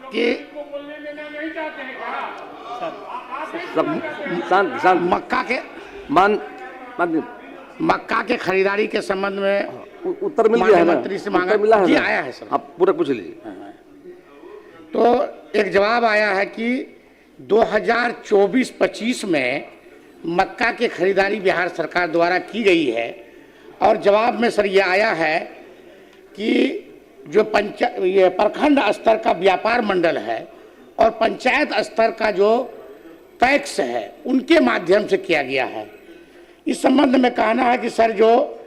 कि मक्का के मक्का के खरीदारी के संबंध में उत्तर मिल गया है ना? मंत्री से मांगा मिला है जी, ना? आया है सर। आप पूरा पूछ लीजिए। तो एक जवाब आया है कि 2024-25 में मक्का की खरीदारी बिहार सरकार द्वारा की गई है। और जवाब में सर ये आया है कि जो ये प्रखंड स्तर का व्यापार मंडल है और पंचायत स्तर का जो पैक्स है उनके माध्यम से किया गया है। इस संबंध में कहना है कि सर जो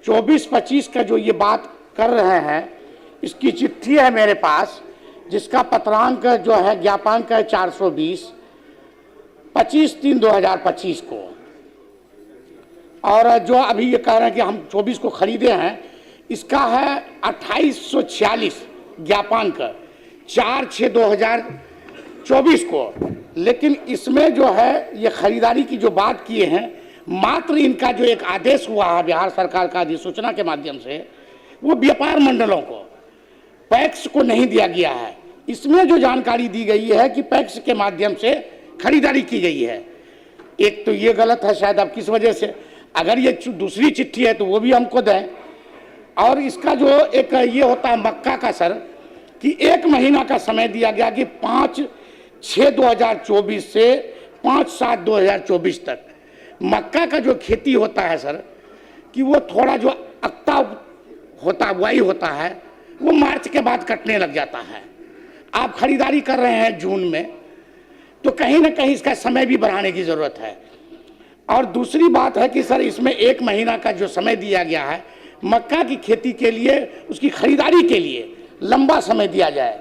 24-25 का जो ये बात कर रहे हैं, इसकी चिट्ठी है मेरे पास, जिसका पत्रांक जो है ज्ञापांक है 420 25/3/2025 को। और जो अभी ये कह रहे हैं कि हम 24 को खरीदे हैं, इसका है 2846 ज्ञापांक 4/6/2024 को। लेकिन इसमें जो है ये खरीदारी की जो बात किए हैं, मात्र इनका जो एक आदेश हुआ है बिहार सरकार का अधिसूचना के माध्यम से, वो व्यापार मंडलों को, पैक्स को नहीं दिया गया है। इसमें जो जानकारी दी गई है कि पैक्स के माध्यम से खरीदारी की गई है। एक तो ये गलत है शायद, अब किस वजह से, अगर ये दूसरी चिट्ठी है तो वो भी हमको दें। और इसका जो एक ये होता है मक्का का सर, कि 1 महीना का समय दिया गया कि 5/6/2024 से 5/7/2024 तक मक्का का जो खेती होता है सर, कि वो थोड़ा जो अक्ता होता बुआई होता है वो मार्च के बाद कटने लग जाता है। आप खरीदारी कर रहे हैं जून में, तो कहीं ना कहीं इसका समय भी बढ़ाने की ज़रूरत है। और दूसरी बात है कि सर इसमें 1 महीना का जो समय दिया गया है मक्का की खेती के लिए, उसकी खरीदारी के लिए लंबा समय दिया जाए।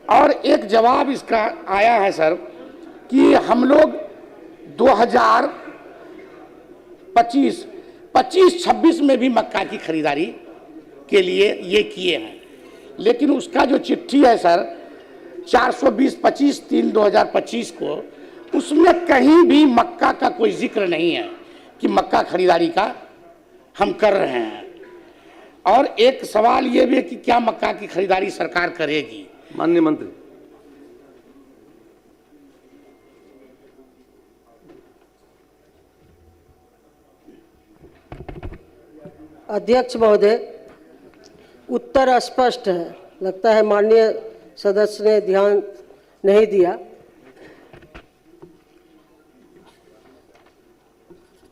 और एक जवाब इसका आया है सर कि हम लोग 2025-26 में भी मक्का की खरीदारी के लिए ये किए हैं। लेकिन उसका जो चिट्ठी है सर 420 25/3/2025 को, उसमें कहीं भी मक्का का कोई जिक्र नहीं है कि मक्का खरीदारी का हम कर रहे हैं। और एक सवाल ये भी है कि क्या मक्का की खरीदारी सरकार करेगी? माननीय मंत्री। अध्यक्ष महोदय, उत्तर स्पष्ट है। लगता है माननीय सदस्य ने ध्यान नहीं दिया।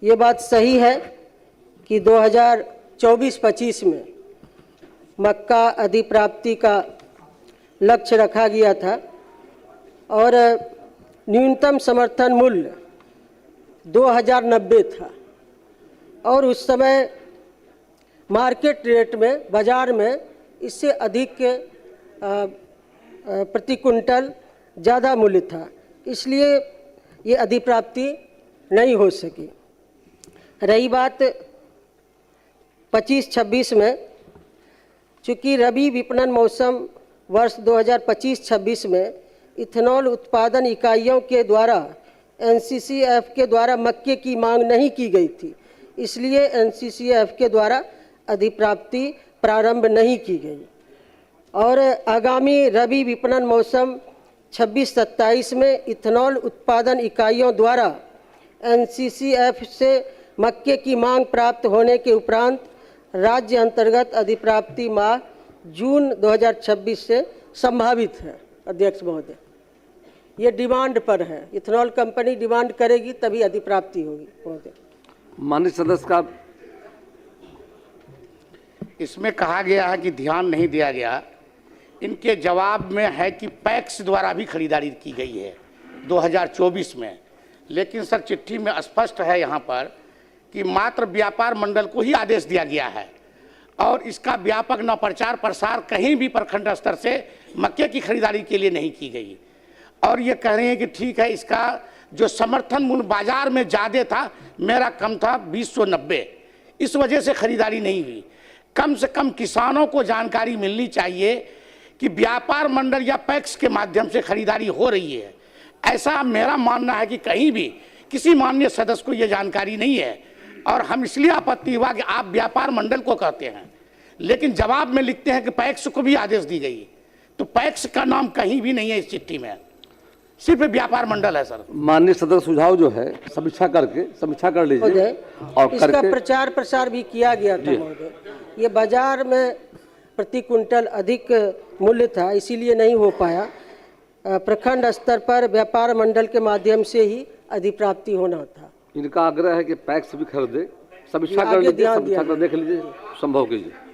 ये बात सही है कि 2024-25 में मक्का अधिप्राप्ति का लक्ष्य रखा गया था और न्यूनतम समर्थन मूल्य 2090 था। और उस समय मार्केट रेट में, बाज़ार में इससे अधिक प्रति कुंटल ज़्यादा मूल्य था, इसलिए ये अधिप्राप्ति नहीं हो सकी। रही बात 25-26 में, चूँकि रबी विपणन मौसम वर्ष 2025-26 में इथेनॉल उत्पादन इकाइयों के द्वारा NCCF के द्वारा मक्के की मांग नहीं की गई थी, इसलिए NCCF के द्वारा अधिप्राप्ति प्रारंभ नहीं की गई। और आगामी रबी विपणन मौसम 26-27 में इथेनॉल उत्पादन इकाइयों द्वारा NCCF से मक्के की मांग प्राप्त होने के उपरांत राज्य अंतर्गत अधिप्राप्ति माह जून 2026 से संभावित है। अध्यक्ष महोदय, ये डिमांड पर है, इथेनॉल कंपनी डिमांड करेगी तभी अधिप्राप्ति होगी। महोदय, माननीय सदस्य का इसमें कहा गया है कि ध्यान नहीं दिया गया। इनके जवाब में है कि पैक्स द्वारा भी खरीदारी की गई है 2024 में। लेकिन सर चिट्ठी में स्पष्ट है यहाँ पर कि मात्र व्यापार मंडल को ही आदेश दिया गया है और इसका व्यापक न प्रचार प्रसार कहीं भी प्रखंड स्तर से मक्के की खरीदारी के लिए नहीं की गई। और ये कह रहे हैं कि ठीक है, इसका जो समर्थन मूल्य बाजार में ज़्यादा था, मेरा कम था 2090, इस वजह से खरीदारी नहीं हुई। कम से कम किसानों को जानकारी मिलनी चाहिए कि व्यापार मंडल या पैक्स के माध्यम से खरीदारी हो रही है। ऐसा मेरा मानना है कि कहीं भी किसी माननीय सदस्य को यह जानकारी नहीं है। और हम इसलिए आपत्ति हुआ कि आप व्यापार मंडल को कहते हैं, लेकिन जवाब में लिखते हैं कि पैक्स को भी आदेश दी गई। तो पैक्स का नाम कहीं भी नहीं है इस चिट्ठी में, सिर्फ व्यापार मंडल है सर। माननीय सदस्य सुझाव जो है समीक्षा कर लीजिए महोदय, और इसका करके प्रचार प्रसार भी किया गया था महोदय। ये बाजार में प्रति कुंटल अधिक मूल्य था, इसीलिए नहीं हो पाया। प्रखंड स्तर पर व्यापार मंडल के माध्यम से ही अधिप्राप्ति होना था। इनका आग्रह है कि पैक्स भी खरीदे, समीक्षा आगे कर लीजिए, ध्यान समीक्षा दिया कर देख लीजिए, संभव कीजिए।